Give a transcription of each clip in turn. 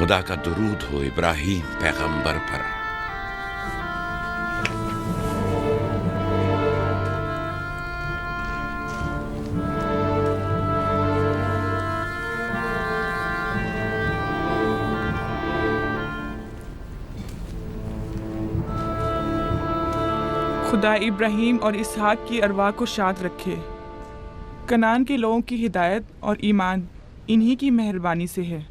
खुदा का दुरूद हो इब्राहीम पैगंबर पर। खुदा इब्राहीम और इसहाक की अरवाह को शाद रखे। कनान के लोगों की हिदायत और ईमान इन्हीं की मेहरबानी से है।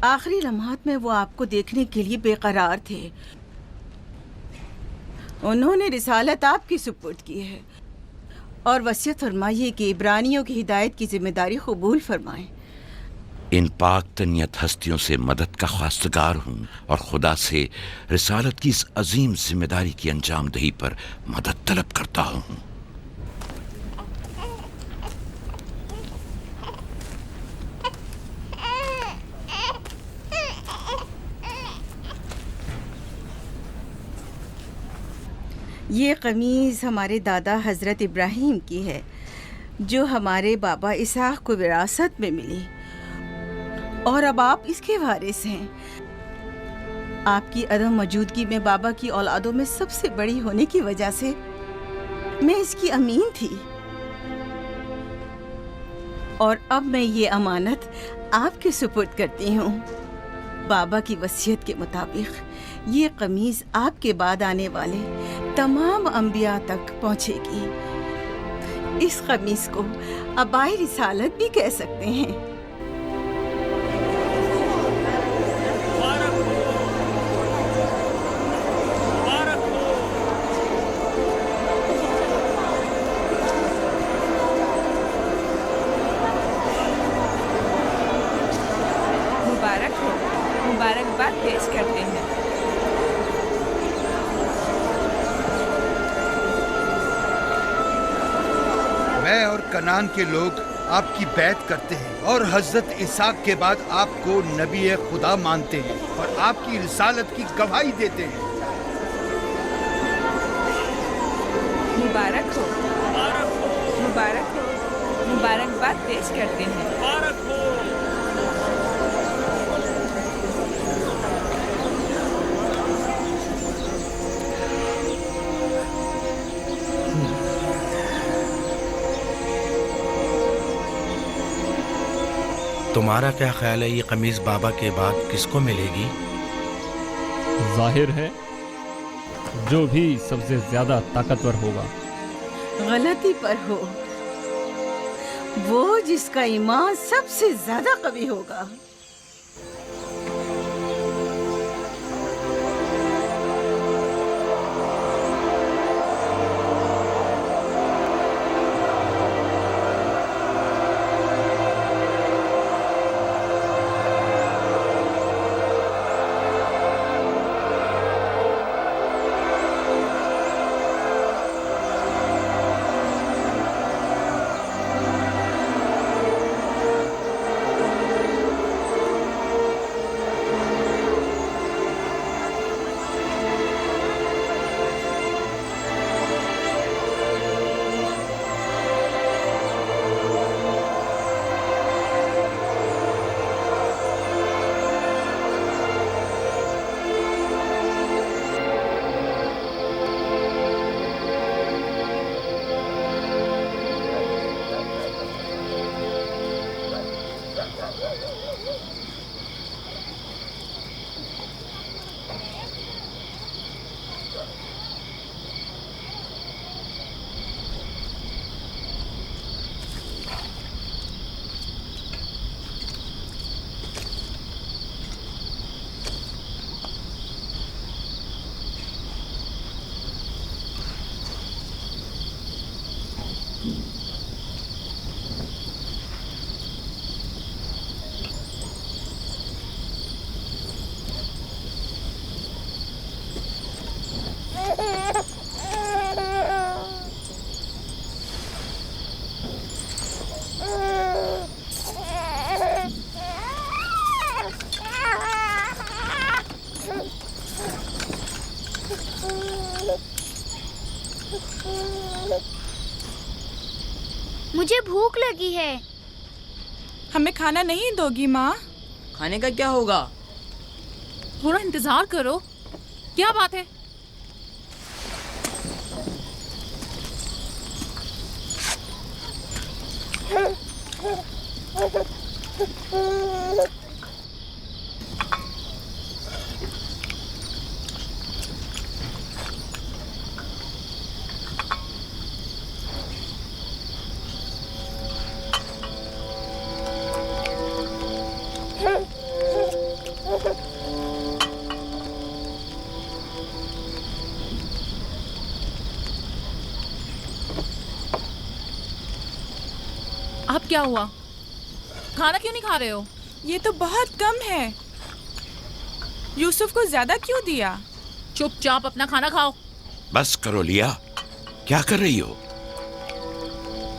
आखिरी लम्हात में वो आपको देखने के लिए बेकरार थे। उन्होंने रिसालत आपकी सुपुर्द की है और वसीयत फरमाइए कि इब्रानियों की हिदायत की जिम्मेदारी कबूल फरमाएं। इन पाक तनियत हस्तियों से मदद का ख्वास्तगार हूँ और खुदा से रिसालत की इस अजीम जिम्मेदारी की अंजाम दही पर मदद तलब करता हूँ। ये कमीज़ हमारे दादा हज़रत इब्राहीम की है जो हमारे बाबा इसहाक को विरासत में मिली और अब आप इसके वारिस हैं। आपकी अदम मौजूदगी में बाबा की औलादों में सबसे बड़ी होने की वजह से मैं इसकी अमीन थी और अब मैं ये अमानत आपके सुपुर्द करती हूँ। बाबा की वसीयत के मुताबिक ये कमीज़ आपके बाद आने वाले तमाम अंबिया तक पहुँचेगी। इस कमीज़ को अबाए रिसालत भी कह सकते हैं। मुबारकबाद पेश करते हैं। मैं और कनान के लोग आपकी बैत करते हैं और हजरत इसहाक के बाद आपको नबी खुदा मानते हैं और आपकी रिसालत की गवाही देते हैं। मुबारक हो, मुबारक हो, मुबारकबाद पेश करते हैं। मुबारक हो। तुम्हारा क्या ख्याल है, ये कमीज बाबा के बाद किसको मिलेगी? जाहिर है जो भी सबसे ज्यादा ताकतवर होगा। गलती पर हो, वो जिसका ईमान सबसे ज्यादा कवी होगा। मुझे भूख लगी है। हमें खाना नहीं दोगी माँ? खाने का क्या होगा? थोड़ा इंतजार करो। क्या बात है? अब क्या हुआ? खाना क्यों नहीं खा रहे हो? ये तो बहुत कम है। यूसुफ को ज्यादा क्यों दिया? चुपचाप अपना खाना खाओ। बस करो लिया, क्या कर रही हो?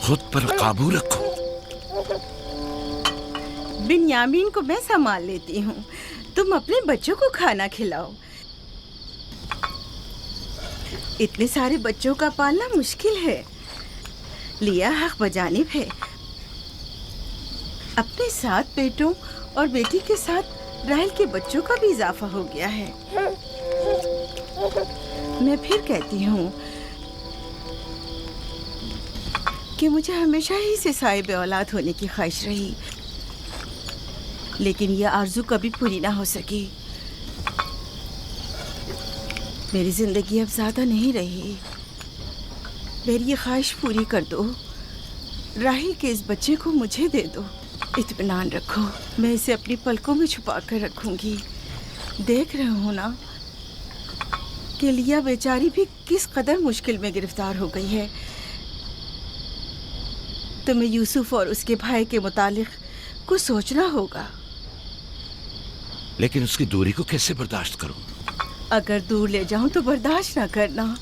खुद पर काबू रखो। बिन्यामीन को मैं संभाल लेती हूँ, तुम अपने बच्चों को खाना खिलाओ। इतने सारे बच्चों का पालना मुश्किल है। लिया हक बजानिब है। अपने 7 बेटों और बेटी के साथ राहेल के बच्चों का भी इजाफा हो गया है। मैं फिर कहती हूँ कि मुझे हमेशा ही से साहिब औलाद होने की ख्वाहिश रही, लेकिन यह आरज़ू कभी पूरी ना हो सकी। मेरी ज़िंदगी अब ज़्यादा नहीं रही। मेरी ये ख्वाहिश पूरी कर दो। राहेल के इस बच्चे को मुझे दे दो। इत्मीनान रखो, मैं इसे अपनी पलकों में छुपा कर रखूंगी। देख रहे हो ना कि लिया बेचारी भी किस कदर मुश्किल में गिरफ्तार हो गई है। तुम्हें यूसुफ और उसके भाई के मुतालिक कुछ सोचना होगा। लेकिन उसकी दूरी को कैसे बर्दाश्त करूं? अगर दूर ले जाऊं तो बर्दाश्त ना करना।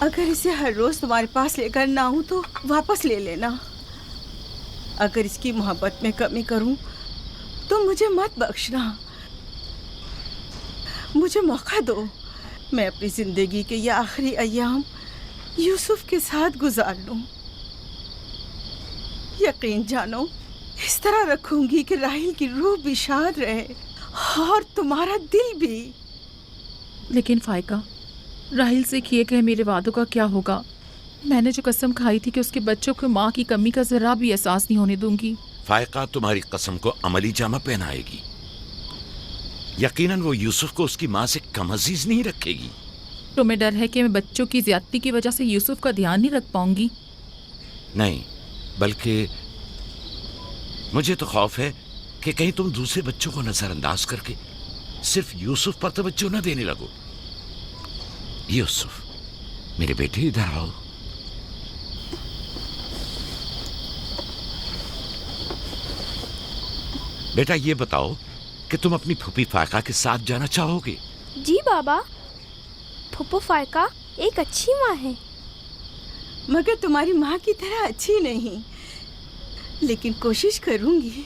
अगर इसे हर रोज तुम्हारे पास लेकर ना आऊं तो वापस ले लेना। अगर इसकी मोहब्बत में कमी करूं तो मुझे मत बख्शना। मुझे मौका दो, मैं अपनी जिंदगी के ये आखिरी अय्याम यूसुफ के साथ गुजार लूं। यकीन जानो, इस तरह रखूंगी कि राहेल की रूह भी शाद रहे और तुम्हारा दिल भी। लेकिन फायका, राहेल से किए गए मेरे वादों का क्या होगा? मैंने जो कसम खाई थी कि उसके बच्चों को माँ की कमी का जरा भी एहसास नहीं होने दूंगी। फायका तुम्हारी कसम को अमली जामा पहनाएगी। यकीनन वो यूसुफ को उसकी माँ से कम अजीज नहीं रखेगी। तुम्हें डर है कि मैं बच्चों की ज्यादती की वजह से यूसुफ का ध्यान नहीं रख पाऊंगी? नहीं, बल्कि मुझे तो खौफ है कि कहीं तुम दूसरे बच्चों को नजरअंदाज करके सिर्फ यूसुफ पर तवज्जो न देने लगो। यूसुफ, मेरे बेटे, इधर आओ। बेटा, ये बताओ कि तुम अपनी फूफी फायका के साथ जाना चाहोगे? जी बाबा, फूफू फायका एक अच्छी माँ है। मगर तुम्हारी माँ की तरह अच्छी नहीं, लेकिन कोशिश करूंगी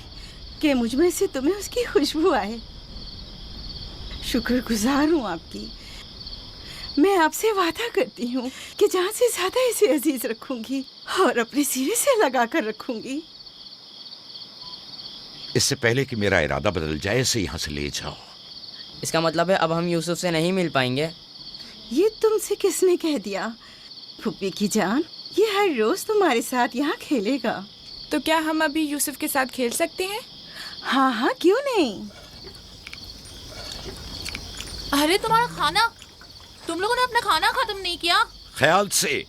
कि मुझ में से तुम्हें उसकी खुशबू आए। शुक्रगुजार हूँ आपकी। मैं आपसे वादा करती हूँ कि जान से ज्यादा इसे अजीज रखूंगी और अपने सीने से लगा कर रखूंगी। इससे पहले कि मेरा इरादा बदल जाए, इसे यहाँ से ले जाओ। इसका मतलब है अब हम यूसुफ से नहीं मिल पाएंगे? ये तुमसे किसने कह दिया? फूफी की जान, ये हर रोज तुम्हारे साथ यहाँ खेलेगा। तो क्या हम अभी यूसुफ के साथ खेल सकते हैं? हाँ हाँ, क्यों नहीं। अरे तुम्हारा खाना, तुम लोगों ने अपना खाना खत्म नहीं किया? ख्याल से।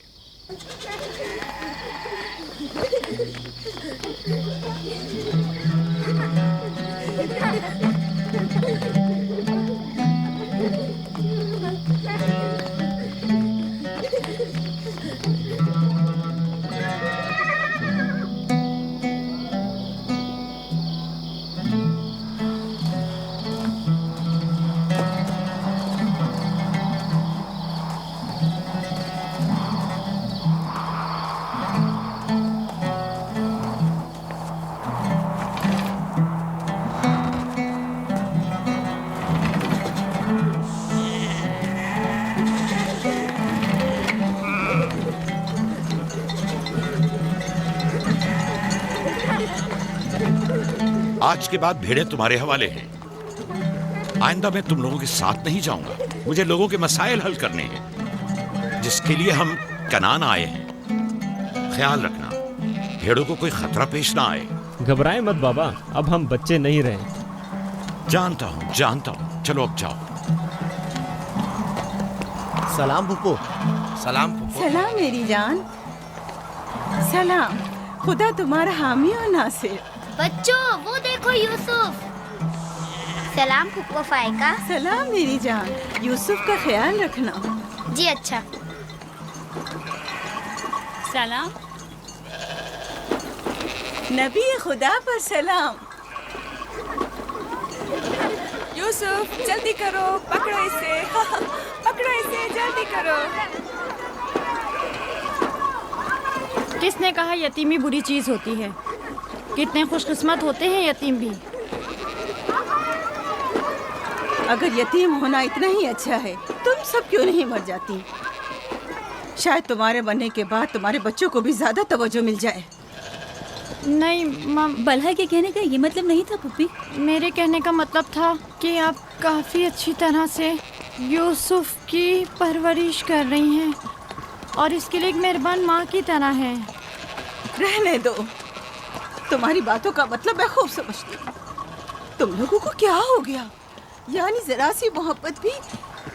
आज के बाद भेड़ें तुम्हारे हवाले हैं। आइंदा मैं तुम लोगों के साथ नहीं जाऊंगा। मुझे लोगों के मसाइल हल करने हैं, जिसके लिए हम कनान आए हैं। ख्याल रखना भेड़ों को कोई खतरा पेश ना आए। घबराए मत बाबा, अब हम बच्चे नहीं रहे। जानता हूँ। चलो अब जाओ। सलाम फुप्पो। सलाम फुप्पो। सलाम मेरी जान। सलाम। खुदा तुम्हारा हामी और नासिर। बच्चों वो देखो यूसुफ। सलाम फुप्पो फाइका। सलाम मेरी जान। यूसुफ का ख्याल रखना। जी अच्छा। सलाम। नबी खुदा पर सलाम। यूसुफ जल्दी करो, पकड़ो इसे। पकड़ो इसे, जल्दी करो। किसने कहा यतीमी बुरी चीज होती है? कितने खुशकिस्मत होते हैं यतीम भी। अगर यतीम होना इतना ही अच्छा है, तुम सब क्यों नहीं मर जाती? शायद तुम्हारे बनने के बाद तुम्हारे बच्चों को भी ज्यादा तवज्जो मिल जाए। नहीं माँ, बलहा के कहने का ये मतलब नहीं था पुप्पी। मेरे कहने का मतलब था कि आप काफ़ी अच्छी तरह से यूसुफ की परवरिश कर रही हैं और इसके लिए एक मेहरबान माँ की तरह है। रहने दो, तुम्हारी बातों का मतलब मैं खूब समझती हूँ। तुम लोगों को क्या हो गया? यानी जरा सी मोहब्बत भी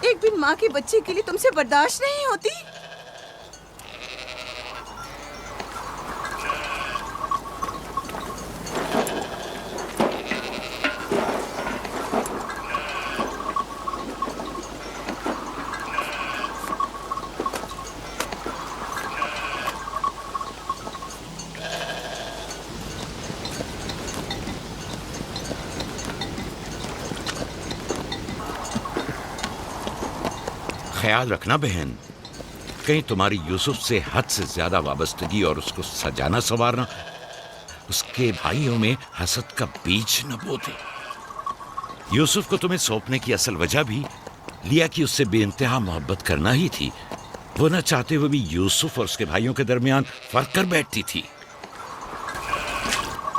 एक बिन माँ के बच्चे के लिए तुमसे बर्दाश्त नहीं होती? ख्याल रखना बहन, कहीं तुम्हारी यूसुफ से हद से ज्यादा वाबस्तगी और उसको सजाना संवारना उसके भाइयों में हसद का बीज न बो दे। यूसुफ को तुम्हें सौंपने की असल वजह भी लिया कि उससे बेइंतहा मोहब्बत करना ही थी। वो न चाहते हुए भी यूसुफ और उसके भाइयों के दरमियान फर्क कर बैठती थी।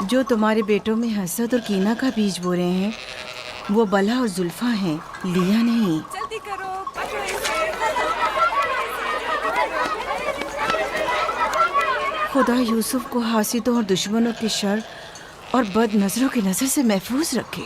जो तुम्हारे बेटों में हसद और कीना का बीज बो रहे हैं, वो बला और जुल्फा हैं, लिया नहीं। जल्दी करो, पकड़ो इसे। खुदा यूसुफ को हासिदों और दुश्मनों के शर और बद नजरों की नजर से महफूज रखे।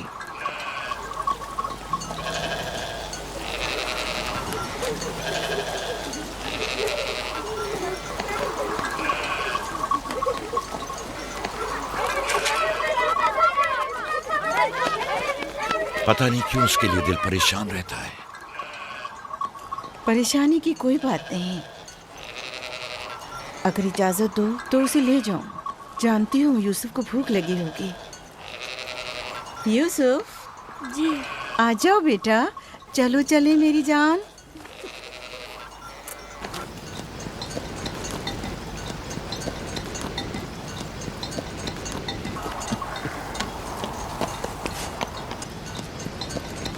पता नहीं क्यों उसके लिए दिल परेशान रहता है। परेशानी की कोई बात नहीं। अगर इजाजत दो तो उसे ले जाऊं। जानती हूँ यूसुफ को भूख लगी होगी। यूसुफ जी आ जाओ बेटा, चलो चले मेरी जान।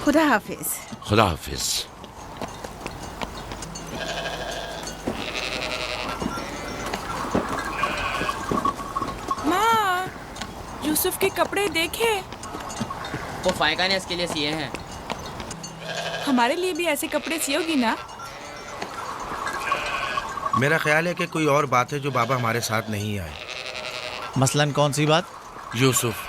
खुदा हाफिज। खुदा हाफिज। माँ, यूसुफ के कपड़े देखे। वो फायका ने इसके लिए सिए हैं। हमारे लिए भी ऐसे कपड़े सियोगी ना? मेरा ख्याल है कि कोई और बात है जो बाबा हमारे साथ नहीं आए। मसलन कौन सी बात? यूसुफ।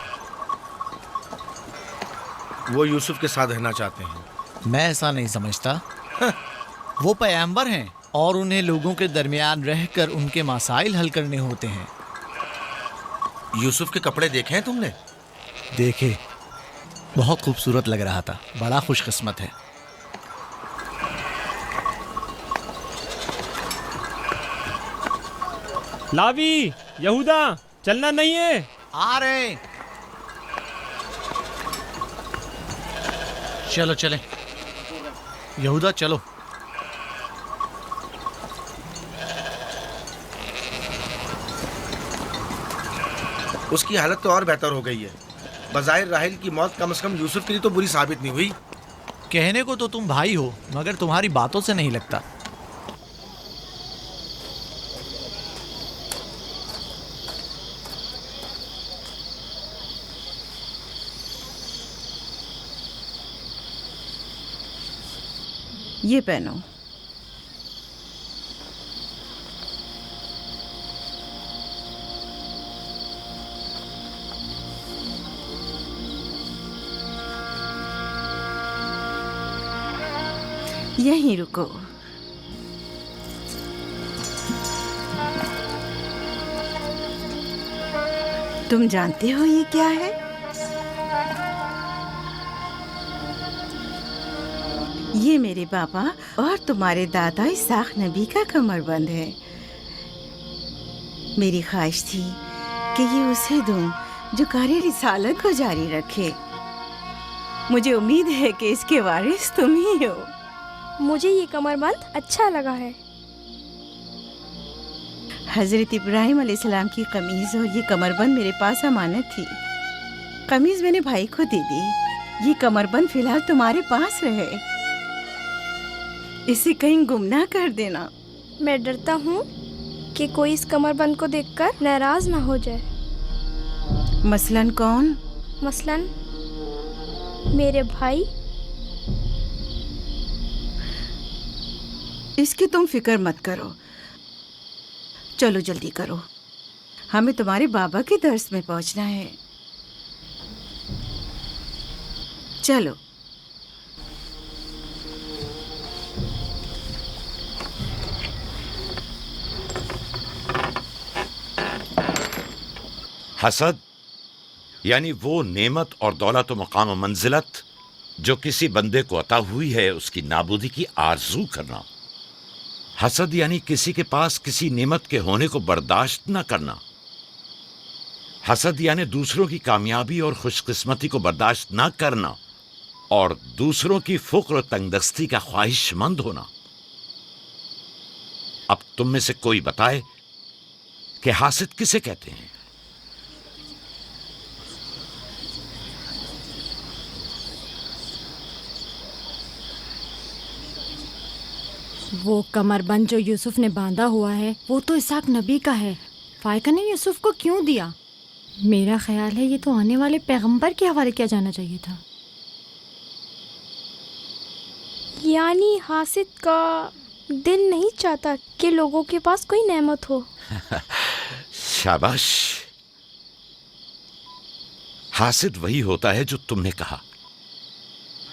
वो यूसुफ के साथ रहना चाहते हैं। मैं ऐसा नहीं समझता। वो पैगंबर हैं और उन्हें लोगों के दरमियान रहकर उनके मसाइल हल करने होते हैं। यूसुफ के कपड़े देखे हैं तुमने? देखे, बहुत खूबसूरत लग रहा था। बड़ा खुशकिस्मत है। लावी, यहूदा, चलना नहीं है। आ रहे हैं। चलो चले यहूदा, चलो। उसकी हालत तो और बेहतर हो गई है। बज़ाहिर राहिल की मौत कम से कम यूसुफ के लिए तो बुरी साबित नहीं हुई। कहने को तो तुम भाई हो, मगर तुम्हारी बातों से नहीं लगता। ये पहनो। यहीं रुको। तुम जानते हो ये क्या है? ये मेरे बाबा और तुम्हारे दादा इसाक नबी का कमरबंद है। मेरी ख्वाहिश थी कि ये उसे दूं जो कार्य रिसालत को जारी रखे। मुझे उम्मीद है कि इसके वारिस तुम ही हो। मुझे ये कमरबंद अच्छा लगा है। हजरत इब्राहिम अलैहिस्सलाम की कमीज और ये कमरबंद मेरे पास अमानत थी। कमीज मैंने भाई को दे दी। ये कमरबंद फिलहाल तुम्हारे पास रहे। इसे कहीं गुम ना कर देना। मैं डरता हूँ कि कोई इस कमरबंद को देखकर नाराज ना हो जाए। मसलन कौन? मसलन मेरे भाई। इसकी तुम फिक्र मत करो। चलो जल्दी करो, हमें तुम्हारे बाबा के दर्स में पहुंचना है। चलो। हसद यानी वो नेमत और दौलत व मकाम व मंजिलत जो किसी बंदे को अता हुई है, उसकी नाबूदी की आरजू करना। हसद यानी किसी के पास किसी नेमत के होने को बर्दाश्त न करना। हसद यानी दूसरों की कामयाबी और खुशकिस्मती को बर्दाश्त न करना और दूसरों की फुक्र और तंगदस्ती का ख्वाहिशमंद होना। अब तुम में से कोई बताए कि हासिद किसे कहते हैं? वो कमरबंद जो यूसुफ ने बांधा हुआ है वो तो इसाक नबी का है। फाइका ने यूसुफ को क्यों दिया? मेरा ख्याल है ये तो आने वाले पैगंबर के हवाले किया जाना चाहिए था। यानी हासिद का दिल नहीं चाहता कि लोगों के पास कोई नेमत हो। शाबाश। हासिद वही होता है जो तुमने कहा।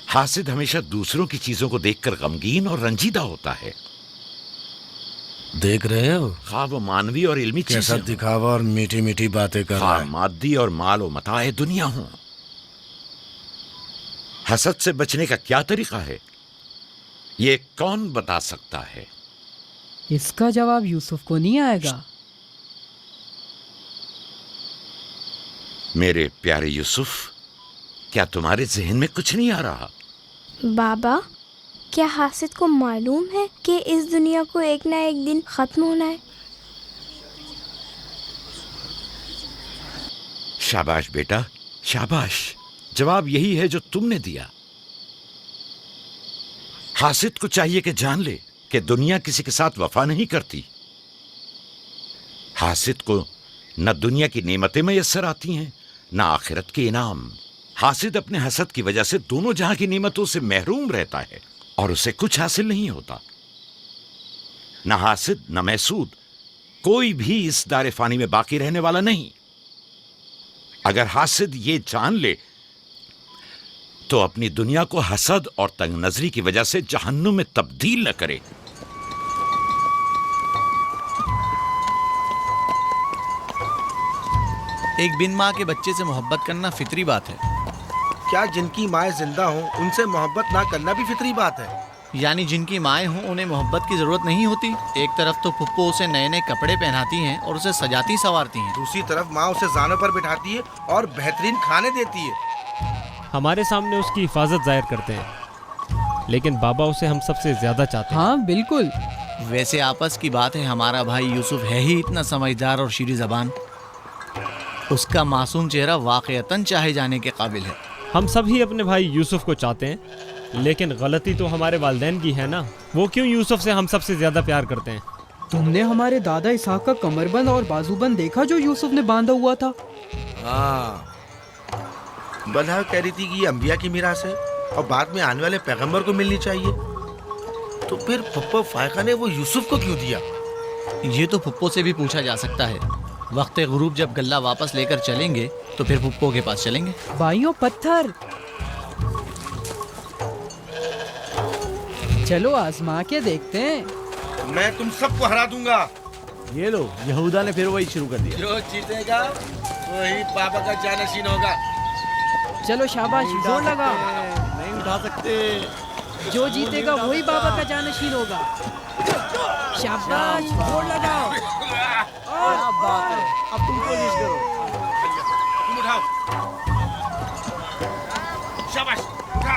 हासिद हमेशा दूसरों की चीजों को देखकर गमगीन और रंजीदा होता है। देख रहे हो खा वो मानवी और इल्मी कैसा चीजें दिखावा और मीठी मीठी बातें कर रहा है। मादी और माल व मताए दुनिया हो। हसद से बचने का क्या तरीका है, ये कौन बता सकता है? इसका जवाब यूसुफ को नहीं आएगा। मेरे प्यारे यूसुफ, क्या तुम्हारे जहन में कुछ नहीं आ रहा? बाबा, क्या हासिद को मालूम है कि इस दुनिया को एक ना एक दिन खत्म होना है? शाबाश बेटा, शाबाश। जवाब यही है जो तुमने दिया। हासिद को चाहिए कि जान ले कि दुनिया किसी के साथ वफा नहीं करती। हासिद को न दुनिया की नेमतें मैसर आती हैं, न आखिरत के इनाम। हासिद अपने हसद की वजह से दोनों जहां की नेमतों से महरूम रहता है और उसे कुछ हासिल नहीं होता। न हासिद न महसूद, कोई भी इस दारे फानी में बाकी रहने वाला नहीं। अगर हासिद ये जान ले तो अपनी दुनिया को हसद और तंग नजरी की वजह से जहन्नुम में तब्दील न करे। एक बिन माँ के बच्चे से मोहब्बत करना फितरी बात है। क्या जिनकी माएँ जिंदा हों उनसे मोहब्बत ना करना भी फितरी बात है? यानी जिनकी माएँ हों उन्हें मोहब्बत की जरूरत नहीं होती। एक तरफ तो फुप्पो उसे नए नए कपड़े पहनाती हैं और उसे सजाती संवारती हैं, दूसरी तरफ माँ उसे जानों पर बिठाती है और बेहतरीन खाने देती है। हमारे सामने उसकी हिफाजत जाहिर करते हैं, लेकिन बाबा उसे हम सबसे ज्यादा चाहते हैं। हाँ बिल्कुल। वैसे आपस की बात है, हमारा भाई यूसुफ है ही इतना समझदार और शीरी जबान। उसका मासूम चेहरा वाकईतन चाहे जाने के काबिल है। हम सभी अपने भाई यूसुफ को चाहते हैं, लेकिन गलती तो हमारे वालिदैन की है ना। वो क्यों यूसुफ से हम सबसे ज्यादा प्यार करते हैं? तुमने हमारे दादा इसाक का कमरबंद और बाजूबंद देखा जो यूसुफ ने बांधा हुआ था? हाँ, बल्हा कह रही थी कि ये अंबिया की मीरास है और बाद में आने वाले पैगंबर को मिलनी चाहिए। तो फिर फुप्पो फायका ने वो यूसुफ को क्यों दिया? ये तो फुप्पो से भी पूछा जा सकता है। वक्त गुरूब जब गल्ला वापस लेकर चलेंगे तो फिर फुप्पो के पास चलेंगे। भाइयों पत्थर, चलो आजमा के देखते हैं। मैं तुम सबको हरा दूंगा। ये लो, यहूदा ने फिर वही शुरू कर दिया। जो जीतेगा वही पापा का जानशीन होगा। चलो शाबाश, जोर लगा। नहीं उठा सकते। जो जीतेगा वही बाबा का जानशीन होगा। शाबाश, जोर लगाओ। और बात है, अब तुम कोशिश करो। तुम उठाओ। शाबाश, उठा।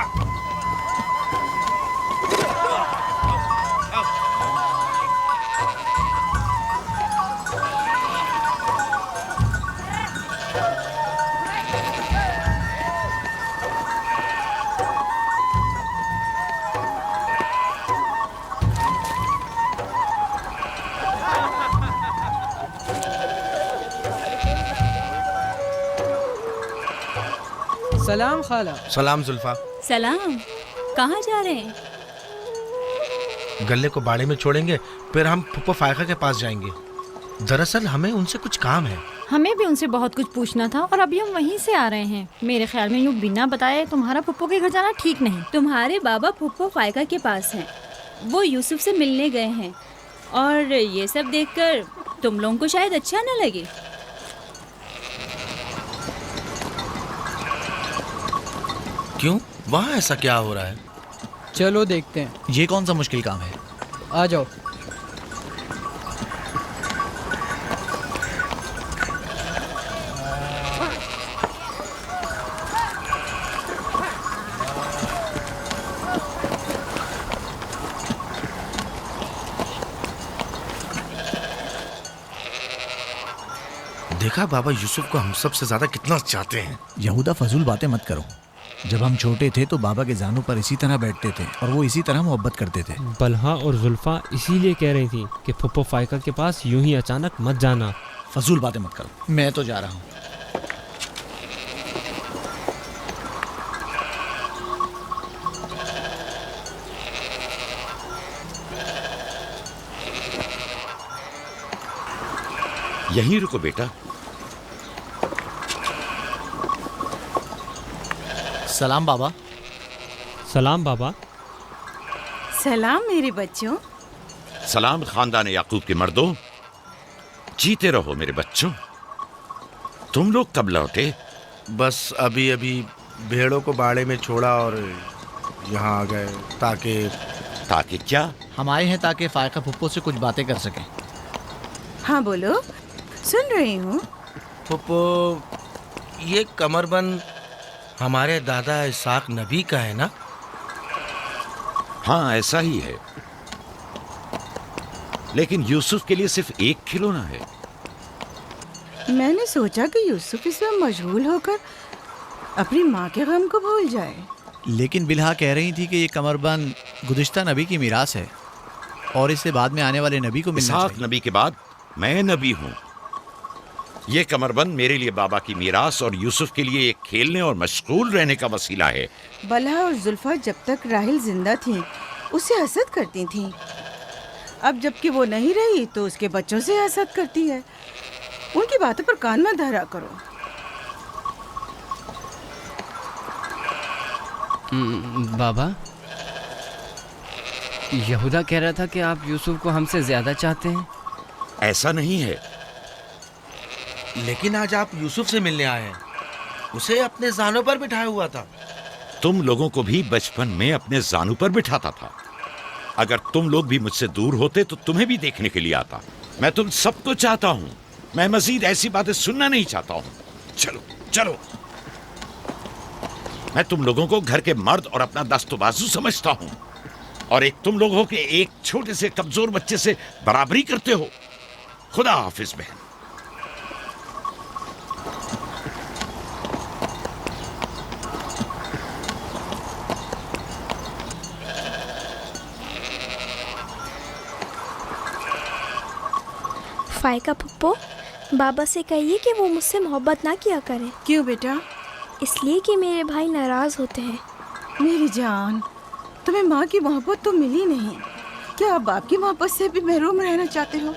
सलाम खाला। सलाम जुल्फा। सलाम। कहाँ जा रहे हैं? गल्ले को बाड़े में छोड़ेंगे, फिर हम फुप्पो फायका के पास जाएंगे। दरअसल हमें उनसे कुछ काम है। हमें भी उनसे बहुत कुछ पूछना था और अभी हम वहीं से आ रहे हैं। मेरे ख्याल में यूँ बिना बताए तुम्हारा फुप्पो के घर जाना ठीक नहीं। तुम्हारे बाबा फुप्पो फायका के पास हैं। वो यूसुफ से मिलने गए हैं और ये सब देखकर तुम लोगों को शायद अच्छा न लगे। क्यों? वहाँ ऐसा क्या हो रहा है? चलो देखते हैं। ये कौन सा मुश्किल काम है? आ जाओ। देखा बाबा यूसुफ को हम सबसे ज्यादा कितना चाहते हैं। यहूदा फजूल बातें मत करो। जब हम छोटे थे तो बाबा के जानों पर इसी तरह बैठते थे और वो इसी तरह मोहब्बत करते थे। बलहा और जुल्फा इसीलिए कह रही थी कि फुप्पो फायका के पास यूं ही अचानक मत जाना। फजूल बातें मत करो, मैं तो जा रहा हूँ। यहीं रुको बेटा। सलाम बाबा। सलाम बाबा। सलाम मेरे बच्चों। सलाम खानदान याकूब के मर्दों। जीते रहो मेरे बच्चों। तुम लोग कब लौटे? बस अभी अभी भेड़ों को बाड़े में छोड़ा और यहाँ आ गए। ताकि क्या? हम आए हैं ताकि फायका फुप्पो से कुछ बातें कर सकें। हाँ बोलो, सुन रही हूँ। फुप्पो, ये कमरबंद हमारे दादा इसाक नबी का है ना? हाँ ऐसा ही है, लेकिन यूसुफ के लिए सिर्फ एक खिलौना है। मैंने सोचा कि यूसुफ इसमें मशगूल होकर अपनी माँ के गम को भूल जाए। लेकिन बिलहा कह रही थी कि ये कमरबंद गुज़िश्ता नबी की मीरास है और इससे बाद में आने वाले नबी को मिलना चाहिए। इसाक नबी के बाद मैं नबी हूँ। ये कमरबंद मेरे लिए बाबा की मीरास और यूसुफ के लिए एक खेलने और मशगूल रहने का वसीला है। बलहा और जुल्फा जब तक राहिल जिंदा थी उसे हसद करती थीं। अब जबकि वो नहीं रही तो उसके बच्चों से हसद करती है। उनकी बातों पर कान मत धरा करो। बाबा, यहूदा कह रहा था कि आप यूसुफ को हमसे ज्यादा चाहते हैं। ऐसा नहीं है। लेकिन आज आप यूसुफ से मिलने आए हैं। उसे अपने जानों पर बिठाया हुआ था। तुम लोगों को भी बचपन में अपने जानों पर बिठाता था। अगर तुम लोग भी मुझसे दूर होते तो तुम्हें भी देखने के लिए आता। मैं तुम सबको चाहता हूँ। मैं मजीद ऐसी बातें सुनना नहीं चाहता हूँ। चलो चलो। मैं तुम लोगों को घर के मर्द और अपना दस्तबाजू समझता हूँ, और एक तुम लोग हो कि एक छोटे से कमजोर बच्चे से बराबरी करते हो। खुदा हाफिज बहन। फायका पप्पो, बाबा से कहिए कि वो मुझसे मोहब्बत ना किया करे। क्यों बेटा? इसलिए कि मेरे भाई नाराज होते हैं। मेरी जान, तुम्हें माँ की मोहब्बत तो मिली नहीं। क्या आप बाप की मोहब्बत से भी महरूम रहना चाहते हो?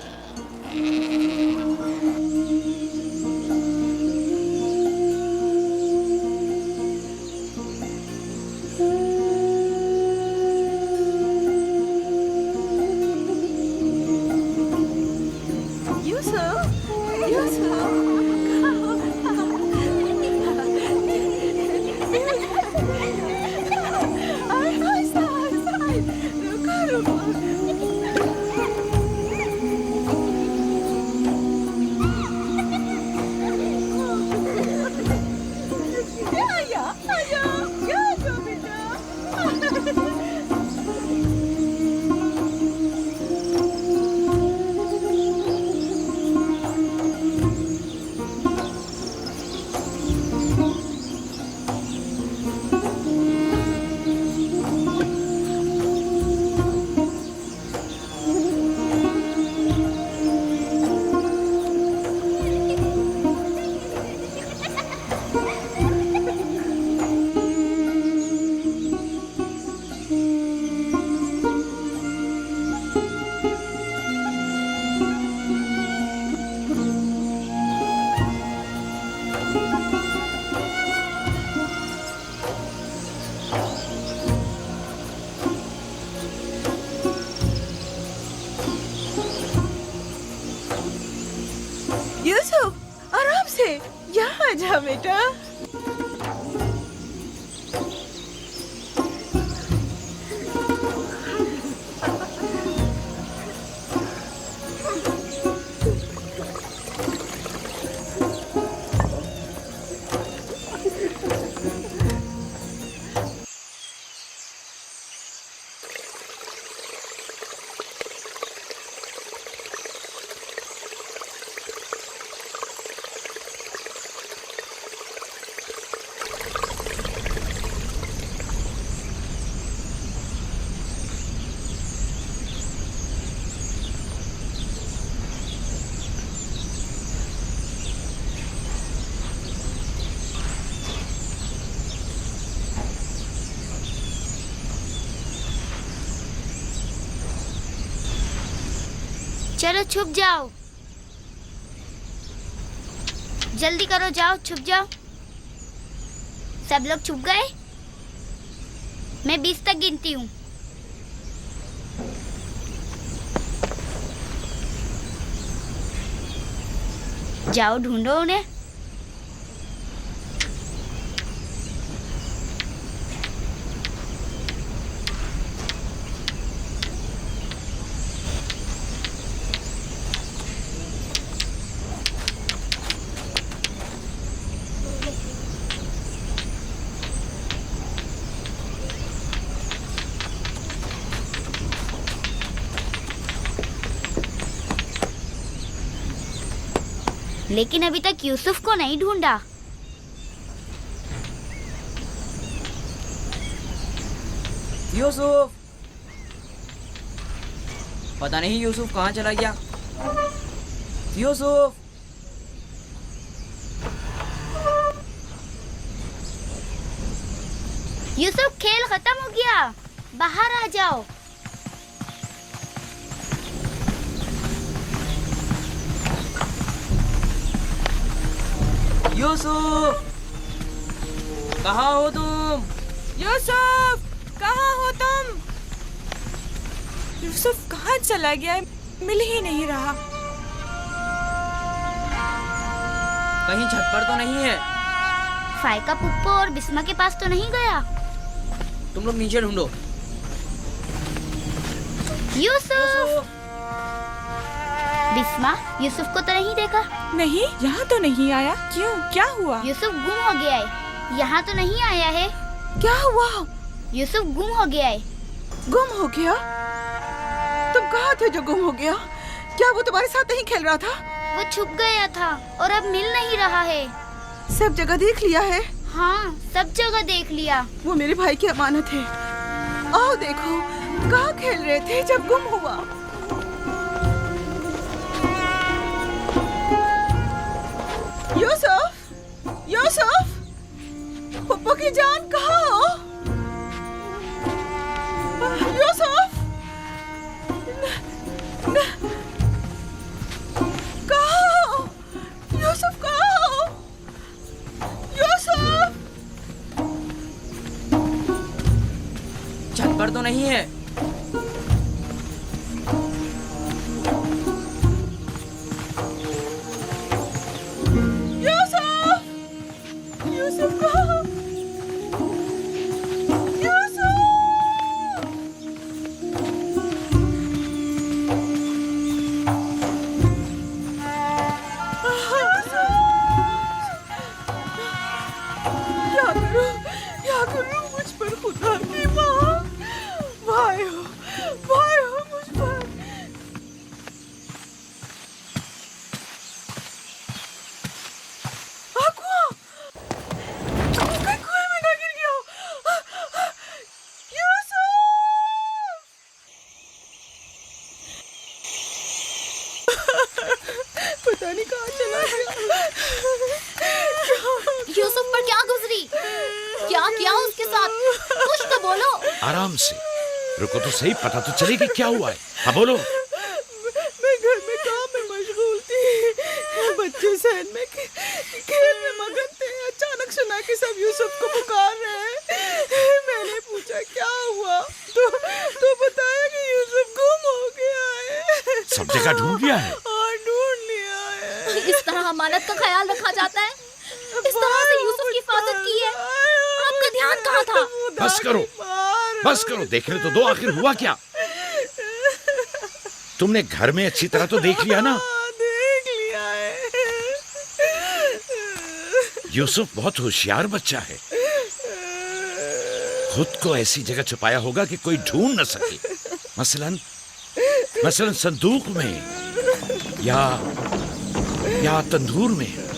यूसुफ, आराम से यहाँ आ जा बेटा। चलो छुप जाओ, जल्दी करो, जाओ छुप जाओ। सब लोग छुप गए? मैं 20 तक गिनती हूँ। जाओ ढूंढो उन्हें। लेकिन अभी तक यूसुफ को नहीं ढूंढा। यूसुफ, पता नहीं यूसुफ कहाँ चला गया। यूसुफ, यूसुफ खेल खत्म हो गया, बाहर आ जाओ। यूसुफ, कहाँ हो तुम? यूसुफ, कहाँ हो तुम? यूसुफ कहाँ चला गया है? मिल ही नहीं रहा। कहीं छत पर तो नहीं है? फाइका पुप्पो और बिस्मा के पास तो नहीं गया? तुम लोग नीचे ढूंढो। यूसुफ! बिस्मा, यूसुफ को तो नहीं देखा? नहीं, यहाँ तो नहीं आया। क्यों, क्या हुआ? यूसुफ गुम हो गया है। यहाँ तो नहीं आया है। क्या हुआ? यूसुफ गुम हो गया है। गुम हो गया? तुम कहाँ थे जो गुम हो गया? क्या वो तुम्हारे साथ नहीं खेल रहा था? वो छुप गया था और अब मिल नहीं रहा है। सब जगह देख लिया है? हाँ, सब जगह देख लिया। वो मेरे भाई की अमानत है। आओ देखो, कहाँ खेल रहे थे जब गुम हुआ? यूसुफ, यूसुफ, पप्पू की जान कहाँ हो? यूसुफ, छत पर तो नहीं है। यूसुफ कहाँ? यूसुफ! क्या करूं मुझ पर खुदा की माँ, भाई हो मुझ पर। कुएं में ना गिर गया। यूसुफ! पता नहीं कहाँ चला गया। यूसुफ पर क्या गुजरी? क्या किया उसके साथ? कुछ तो बोलो। आराम से रुको तो सही, पता तो चलेगी क्या हुआ है। हाँ बोलो। मैं घर में काम में मशगूल थी, बच्चे सहन में खेल में मगन थे। अचानक सुना कि सब यूसुफ को पुकार रहे हैं। मैंने पूछा क्या हुआ, तो बताया कि यूसुफ गुम हो गया है। सब जगह ढूंढ लिया है? हाँ, ढूंढ लिया है। इस तरह अमानत का ख्याल रखा जाता है? इस तरह से यूसुफ की हिफाजत की है? आपका ध्यान कहाँ था? बस करो, देखने तो दो आखिर हुआ क्या। तुमने घर में अच्छी तरह तो देख लिया ना? देख लिया है। यूसुफ बहुत होशियार बच्चा है, खुद को ऐसी जगह छुपाया होगा कि कोई ढूंढ न सके। मसलन संदूक में या तंदूर में।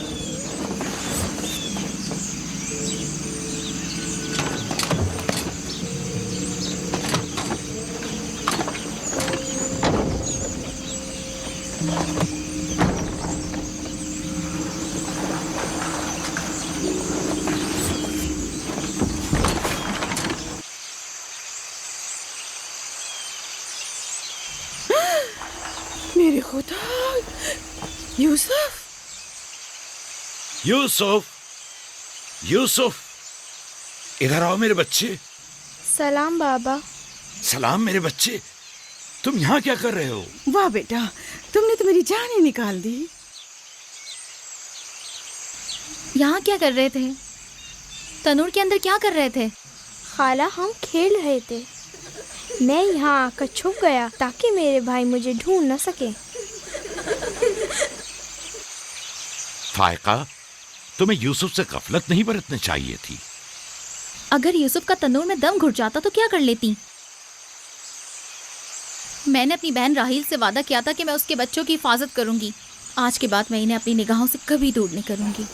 मेरे खुदा, यूसुफ! यूसुफ, इधर आओ मेरे बच्चे। सलाम बाबा। सलाम मेरे बच्चे, तुम यहाँ क्या कर रहे हो? वाह बेटा, तुमने तो मेरी जान ही निकाल दी। यहाँ क्या कर रहे थे? तनूर के अंदर क्या कर रहे थे? खाला, हम खेल रहे थे। मैं यहाँ आकर छुप गया ताकि मेरे भाई मुझे ढूंढ न सके। फायका, तुम्हें यूसुफ से गफलत नहीं बरतनी चाहिए थी। अगर यूसुफ का तनूर में दम घुट जाता तो क्या कर लेती? मैंने अपनी बहन राहील से वादा किया था कि मैं उसके बच्चों की हिफाजत करूंगी। आज के बाद मैं इन्हें अपनी निगाहों से कभी दूर नहीं करूंगी।